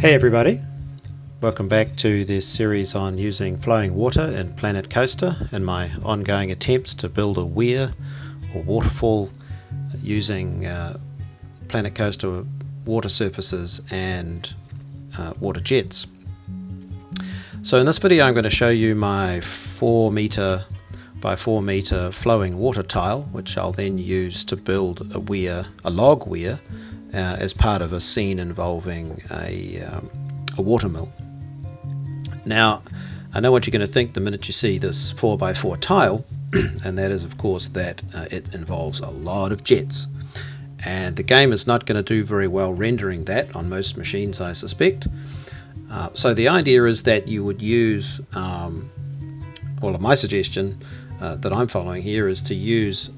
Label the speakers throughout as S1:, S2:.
S1: Hey everybody, welcome back to this series on using flowing water in Planet Coaster and my ongoing attempts to build a weir or waterfall using Planet Coaster water surfaces and water jets. So in this video I'm going to show you my 4 meter by 4 meter flowing water tile, which I'll then use to build a weir, a log weir, as part of a scene involving a watermill. Now, I know what you're going to think the minute you see this 4x4 tile, and that is of course that it involves a lot of jets, and the game is not going to do very well rendering that on most machines, I suspect. So the idea is that you would use, my suggestion that I'm following here is to use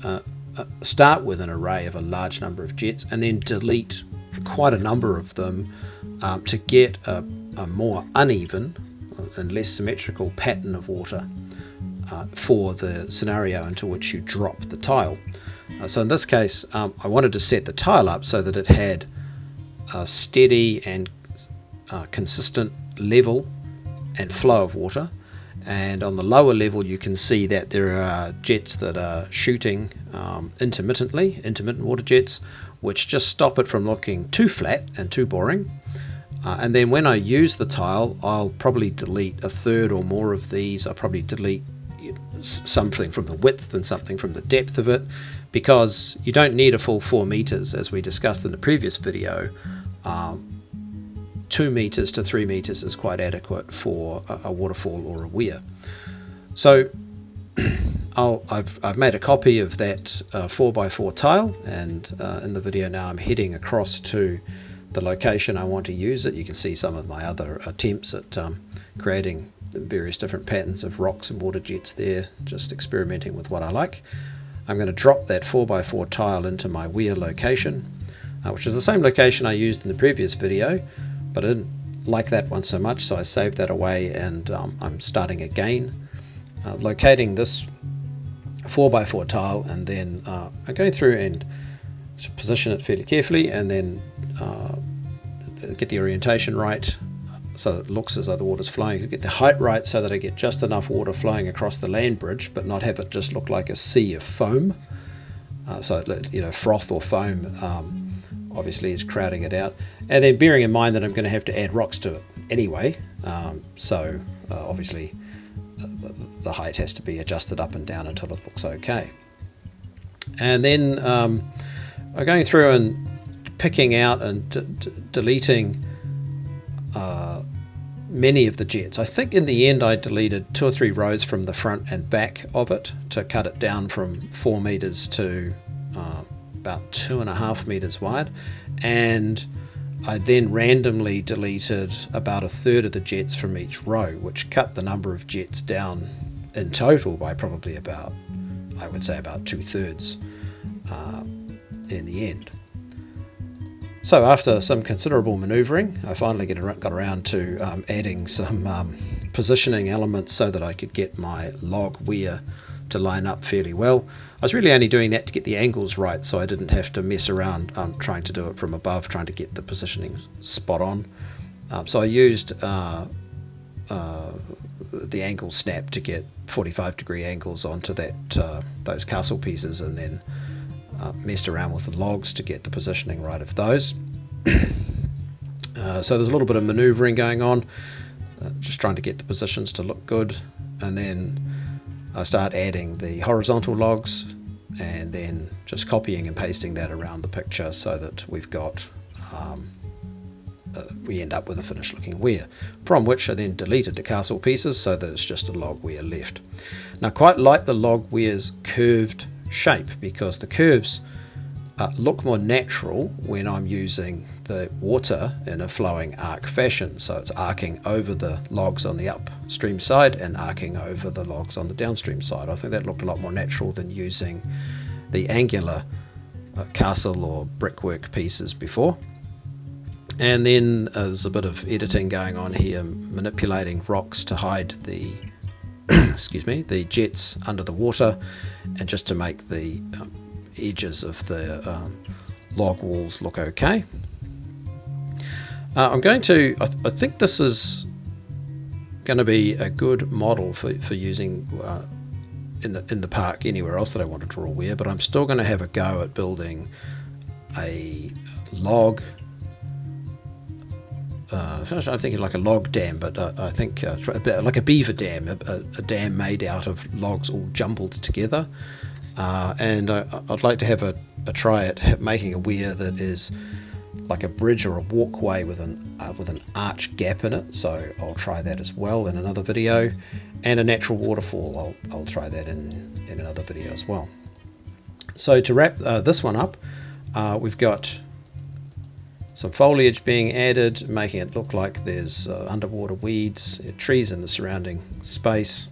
S1: start with an array of a large number of jets and then delete quite a number of them to get a more uneven and less symmetrical pattern of water for the scenario into which you drop the tile. So in this case I wanted to set the tile up so that it had a steady and consistent level and flow of water. And on the lower level you can see that there are jets that are shooting intermittent water jets, which just stop it from looking too flat and too boring. And then when I use the tile, I'll probably delete a third or more of these. I'll probably delete something from the width and something from the depth of it, because you don't need a full 4 meters, as we discussed in the previous video. 2 meters to 3 meters is quite adequate for a waterfall or a weir. So I've made a copy of that 4x4 tile, and in the video now I'm heading across to the location I want to use it. You can see some of my other attempts at creating various different patterns of rocks and water jets there, just experimenting with what I like. I'm going to drop that 4x4 tile into my weir location, which is the same location I used in the previous video, but I didn't like that one so much, so I saved that away, and I'm starting again, locating this 4x4 tile, and then I'm going through and position it fairly carefully, and then get the orientation right so that it looks as though the water's flowing. Get the height right so that I get just enough water flowing across the land bridge, but not have it just look like a sea of foam. So froth or foam obviously is crowding it out, and then bearing in mind that I'm going to have to add rocks to it anyway, so obviously the height has to be adjusted up and down until it looks okay. And then I'm going through and picking out and deleting many of the jets. I think in the end I deleted 2 or 3 rows from the front and back of it to cut it down from 4 meters to about 2.5 meters wide, and I then randomly deleted about a third of the jets from each row, which cut the number of jets down in total by probably about, I would say, about 2/3 in the end. So after some considerable maneuvering, I finally got around to adding some positioning elements so that I could get my log weir to line up fairly well. I was really only doing that to get the angles right, so I didn't have to mess around trying to do it from above, trying to get the positioning spot on. So I used the angle snap to get 45-degree angles onto those castle pieces, and then messed around with the logs to get the positioning right of those. So there's a little bit of maneuvering going on, just trying to get the positions to look good, and then I start adding the horizontal logs, and then just copying and pasting that around the picture so that we've got we end up with a finished looking weir, from which I then deleted the castle pieces so that it's just a log weir left. Now, I quite like the log weir's curved shape, because the curves look more natural when I'm using the water in a flowing arc fashion. So it's arcing over the logs on the upstream side and arcing over the logs on the downstream side. I think that looked a lot more natural than using the angular castle or brickwork pieces before. And then there's a bit of editing going on here, manipulating rocks to hide the the jets under the water, and just to make the edges of the log walls look okay. I'm going to, I think this is going to be a good model for using in the park anywhere else that I want to draw Weir, but I'm still going to have a go at building a log. I'm thinking like a log dam, but I think a bit like a beaver dam, a dam made out of logs all jumbled together. And I'd like to have a try at making a weir that is like a bridge or a walkway with an arch gap in it. So I'll try that as well in another video, and a natural waterfall. I'll try that in another video as well. So to wrap this one up, we've got some foliage being added, making it look like there's underwater weeds, trees in the surrounding space,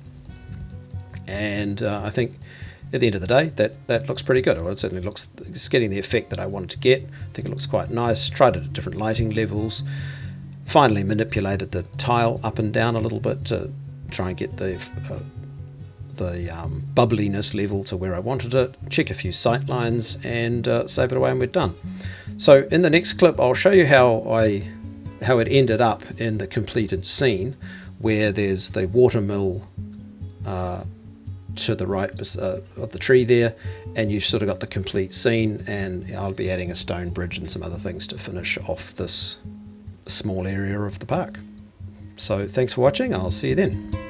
S1: and I think at the end of the day that looks pretty good. Well, it certainly looks, it's getting the effect that I wanted to get. I think it looks quite nice. Tried it at different lighting levels, finally manipulated the tile up and down a little bit to try and get the bubbliness level to where I wanted it, check a few sight lines, and save it away, and we're done. So in the next clip I'll show you how it ended up in the completed scene, where there's the watermill to the right of the tree there, and you've sort of got the complete scene, and I'll be adding a stone bridge and some other things to finish off this small area of the park. So thanks for watching, I'll see you then.